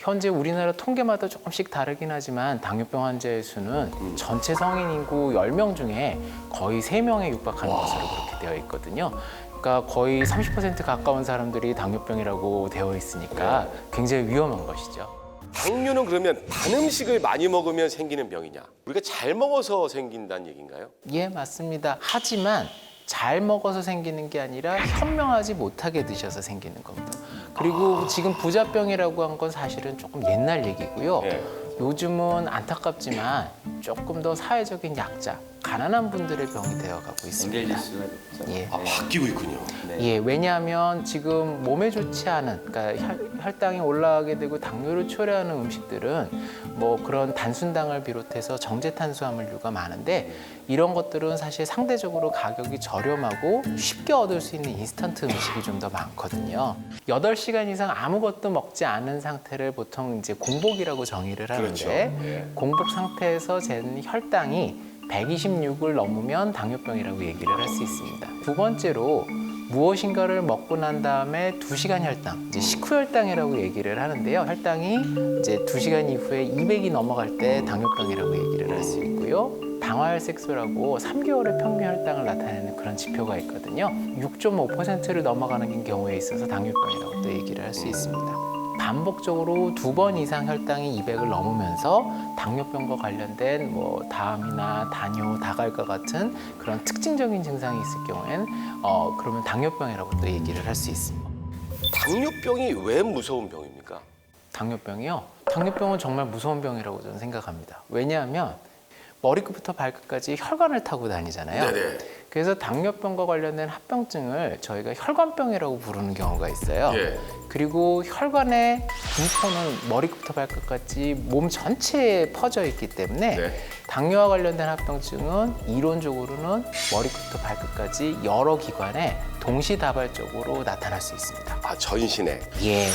현재 우리나라 통계마다 조금씩 다르긴 하지만 당뇨병 환자의 수는 전체 성인 인구 10명 중에 거의 3명에 육박하는 것으로 그렇게 되어 있거든요. 그러니까 거의 30% 가까운 사람들이 당뇨병이라고 되어 있으니까 굉장히 위험한 것이죠. 당뇨는 그러면 단 음식을 많이 먹으면 생기는 병이냐? 우리가 잘 먹어서 생긴다는 얘기인가요? 예, 맞습니다. 하지만 잘 먹어서 생기는 게 아니라 현명하지 못하게 드셔서 생기는 겁니다. 그리고 지금 부자병이라고 한 건 사실은 조금 옛날 얘기고요. 네. 요즘은 안타깝지만 조금 더 사회적인 약자, 가난한 분들의 병이 되어가고 있습니다. 엔겔리스가 됐죠. 예. 아, 바뀌고 있군요. 예, 왜냐하면 지금 몸에 좋지 않은, 그러니까 혈당이 올라가게 되고 당뇨를 초래하는 음식들은 뭐 그런 단순당을 비롯해서 정제탄수화물류가 많은데 이런 것들은 사실 상대적으로 가격이 저렴하고 쉽게 얻을 수 있는 인스턴트 음식이 좀 더 많거든요. 8시간 이상 아무것도 먹지 않은 상태를 보통 이제 공복이라고 정의를 하는데 그렇죠. 예. 공복 상태에서 재는 혈당이 126을 넘으면 당뇨병이라고 얘기를 할 수 있습니다. 두 번째로 무엇인가를 먹고 난 다음에 2시간 혈당, 이제 식후 혈당이라고 얘기를 하는데요. 혈당이 이제 2시간 이후에 200이 넘어갈 때 당뇨병이라고 얘기를 할 수 있고요. 당화혈색소라고 3개월의 평균 혈당을 나타내는 그런 지표가 있거든요. 6.5%를 넘어가는 경우에 있어서 당뇨병이라고 또 얘기를 할 수 있습니다. 반복적으로 2번 이상 혈당이 200을 넘으면서 당뇨병과 관련된 뭐 다음이나 다뇨, 다갈과 같은 그런 특징적인 증상이 있을 경우엔 그러면 당뇨병이라고 또 얘기를 할 수 있습니다. 당뇨병이 왜 무서운 병입니까? 당뇨병이요? 당뇨병은 정말 무서운 병이라고 저는 생각합니다. 왜냐하면 머리끝부터 발끝까지 혈관을 타고 다니잖아요. 네네. 그래서 당뇨병과 관련된 합병증을 저희가 혈관병이라고 부르는 경우가 있어요. 예. 그리고 혈관의 분포는 머리끝부터 발끝까지 몸 전체에 퍼져 있기 때문에 네. 당뇨와 관련된 합병증은 이론적으로는 머리끝부터 발끝까지 여러 기관에 동시다발적으로 나타날 수 있습니다. 아, 전신에. 예.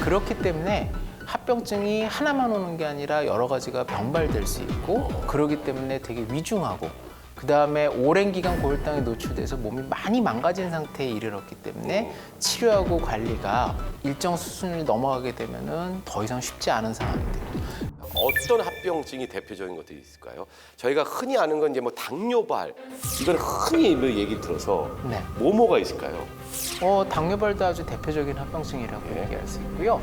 그렇기 때문에 합병증이 하나만 오는 게 아니라 여러 가지가 병발될 수 있고 그러기 때문에 되게 위중하고 그 다음에 오랜 기간 고혈당에 노출돼서 몸이 많이 망가진 상태에 이르렀기 때문에 치료하고 관리가 일정 수준을 넘어가게 되면은 더 이상 쉽지 않은 상황이 돼요. 어떤 합병증이 대표적인 것들이 있을까요? 저희가 흔히 아는 건 이제 뭐 당뇨발, 이건 흔히 뭐 얘기 들어서 네. 뭐가 있을까요? 당뇨발도 아주 대표적인 합병증이라고 얘기할 수 있고요.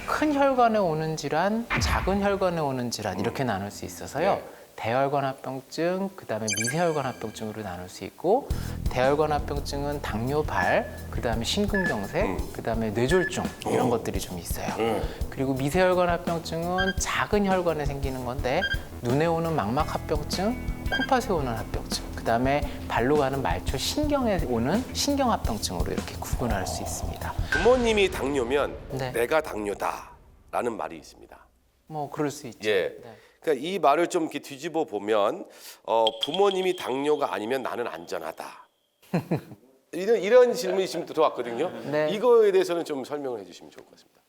큰 혈관에 오는 질환, 작은 혈관에 오는 질환 이렇게 나눌 수 있어서요. 네. 대혈관 합병증, 그다음에 미세혈관 합병증으로 나눌 수 있고 대혈관 합병증은 당뇨발, 그다음에 심근경색, 그다음에 뇌졸중 이런 것들이 좀 있어요. 그리고 미세혈관 합병증은 작은 혈관에 생기는 건데 눈에 오는 망막 합병증, 콩팥에 오는 합병증, 그다음에 발로 가는 말초 신경에 오는 신경 합병증으로 이렇게 구분할 수 있습니다. 부모님이 당뇨면 네. 내가 당뇨다라는 말이 있습니다. 뭐 그럴 수 있죠. 예. 네. 그러니까 이 말을 좀 이렇게 뒤집어 보면 부모님이 당뇨가 아니면 나는 안전하다. 이런 질문이 지금 들어왔거든요. 네. 이거에 대해서는 좀 설명을 해주시면 좋을 것 같습니다.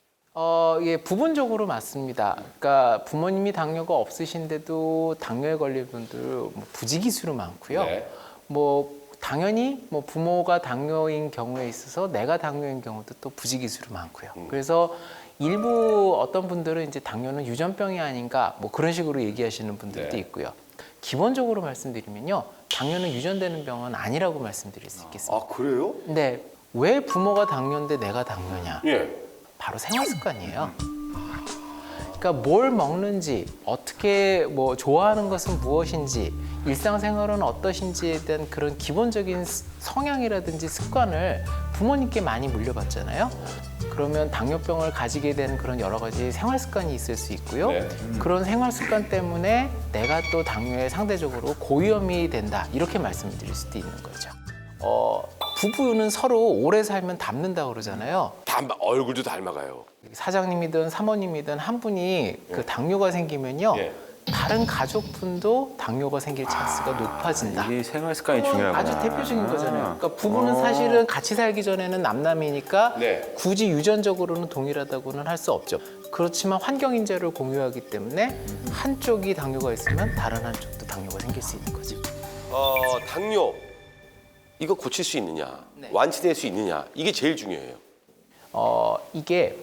예, 부분적으로 맞습니다. 그러니까 부모님이 당뇨가 없으신데도 당뇨에 걸린 분들 뭐 부지기수로 많고요. 네. 뭐 당연히 뭐 부모가 당뇨인 경우에 있어서 내가 당뇨인 경우도 또 부지기수로 많고요. 그래서 일부 어떤 분들은 이제 당뇨는 유전병이 아닌가 뭐 그런 식으로 얘기하시는 분들도 네. 있고요. 기본적으로 말씀드리면요, 당뇨는 유전되는 병은 아니라고 말씀드릴 수 있겠습니다. 아, 그래요? 근데 왜 부모가 당뇨인데 내가 당뇨냐? 예. 바로 생활 습관이에요. 그러니까 뭘 먹는지, 어떻게 뭐 좋아하는 것은 무엇인지, 일상생활은 어떠신지에 대한 그런 기본적인 성향이라든지 습관을 부모님께 많이 물려받잖아요. 그러면 당뇨병을 가지게 되는 그런 여러 가지 생활 습관이 있을 수 있고요. 네. 그런 생활 습관 때문에 내가 또 당뇨에 상대적으로 고위험이 된다, 이렇게 말씀을 드릴 수도 있는 거죠. 부부는 서로 오래 살면 닮는다 그러잖아요. 얼굴도 닮아가요. 사장님이든 사모님이든 한 분이 그 당뇨가 생기면요, 예. 다른 가족분도 당뇨가 생길 찬스가 높아진다. 이게 생활 습관이 중요하구나. 아주 대표적인 거잖아요. 그러니까 부부는 사실은 같이 살기 전에는 남남이니까 네. 굳이 유전적으로는 동일하다고는 할 수 없죠. 그렇지만 환경 인자를 공유하기 때문에 한쪽이 당뇨가 있으면 다른 한쪽도 당뇨가 생길 수 있는 거죠. 당뇨 이거 고칠 수 있느냐, 네. 완치될 수 있느냐, 이게 제일 중요해요. 이게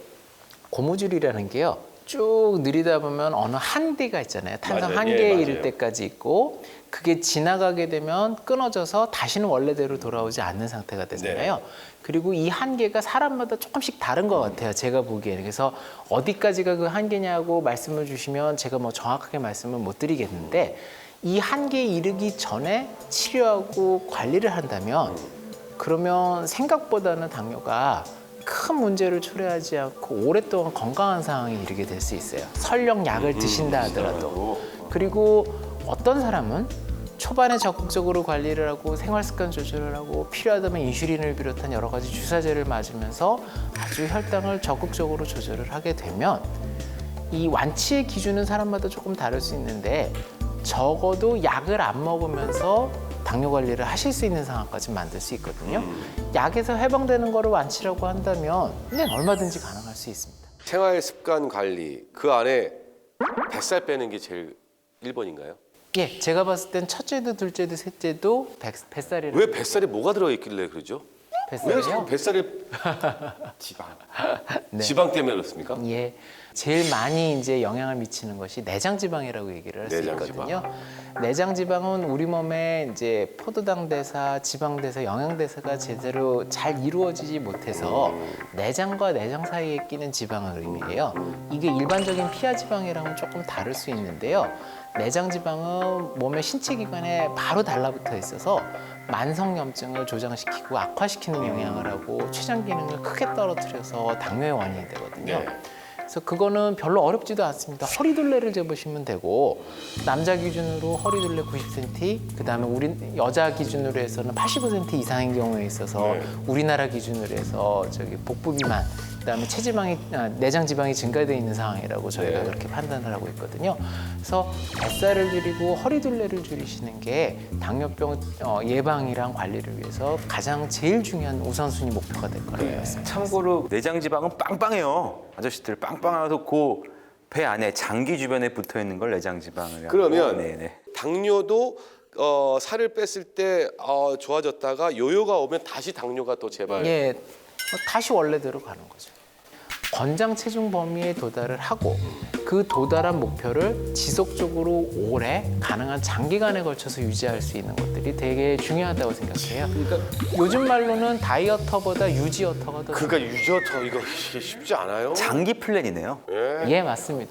고무줄이라는 게요. 쭉 느리다 보면 어느 한계가 있잖아요. 탄성 맞아요. 한계에 예, 이를 맞아요. 때까지 있고 그게 지나가게 되면 끊어져서 다시는 원래대로 돌아오지 않는 상태가 되잖아요. 네. 그리고 이 한계가 사람마다 조금씩 다른 것 같아요. 제가 보기에는. 그래서 어디까지가 그 한계냐고 말씀을 주시면 제가 뭐 정확하게 말씀을 못 드리겠는데 이 한계에 이르기 전에 치료하고 관리를 한다면 그러면 생각보다는 당뇨가 큰 문제를 초래하지 않고 오랫동안 건강한 상황에 이르게 될 수 있어요. 설령 약을 드신다 하더라도. 그리고 어떤 사람은 초반에 적극적으로 관리를 하고 생활 습관 조절을 하고 필요하다면 인슐린을 비롯한 여러 가지 주사제를 맞으면서 아주 혈당을 적극적으로 조절을 하게 되면 이 완치의 기준은 사람마다 조금 다를 수 있는데 적어도 약을 안 먹으면서 당뇨 관리를 하실 수 있는 상황까지 만들 수 있거든요. 약에서 해방되는 거를 완치라고 한다면 그냥 얼마든지 가능할 수 있습니다. 생활 습관 관리 그 안에 뱃살 빼는 게 제일 1번인가요? 예, 제가 봤을 땐 첫째도 둘째도 셋째도 뱃살이라고. 왜 뱃살에 뭐가 들어 있길래 그러죠? 왜 자꾸 뱃살이요? 뱃살에 지방. 네. 지방 때문에 그렇습니까? 예, 제일 많이 이제 영향을 미치는 것이 내장 지방이라고 얘기를 할 수 내장 있거든요. 내장 지방은 우리 몸에 이제 포도당 대사, 지방 대사, 영양 대사가 제대로 잘 이루어지지 못해서 내장과 내장 사이에 끼는 지방을 의미해요. 이게 일반적인 피하 지방이랑은 조금 다를 수 있는데요. 내장 지방은 몸의 신체 기관에 바로 달라붙어 있어서 만성염증을 조장시키고 악화시키는 영향을 하고 췌장 기능을 크게 떨어뜨려서 당뇨의 원인이 되거든요. 네. 그래서 그거는 별로 어렵지도 않습니다. 허리둘레를 재보시면 되고 남자 기준으로 허리둘레 90cm, 그다음에 우리 여자 기준으로 해서는 85cm 이상인 경우에 있어서 네. 우리나라 기준으로 해서 저기 복부 비만, 그다음에 내장 지방이 증가되어 있는 상황이라고 저희가 네. 그렇게 판단을 하고 있거든요. 그래서 뱃살을 줄이고 허리둘레를 줄이시는 게 당뇨병 예방이랑 관리를 위해서 가장 제일 중요한 우선순위 목표가 될 거라고 말씀드립니다. 참고로 내장 지방은 빵빵해요. 아저씨들 빵빵하고 그 배 안에 장기 주변에 붙어 있는 걸 내장 지방을. 그러면 네네. 당뇨도 살을 뺐을 때 좋아졌다가 요요가 오면 다시 당뇨가 또 재발. 예, 다시 원래대로 가는 거죠. 권장 체중 범위에 도달을 하고 그 도달한 목표를 지속적으로 오래 가능한 장기간에 걸쳐서 유지할 수 있는 것들이 되게 중요하다고 생각해요. 요즘 말로는 다이어터보다 유지어터가 더 그러니까 유저터 이거 쉽지 않아요. 장기 플랜이네요. 예. 예, 맞습니다.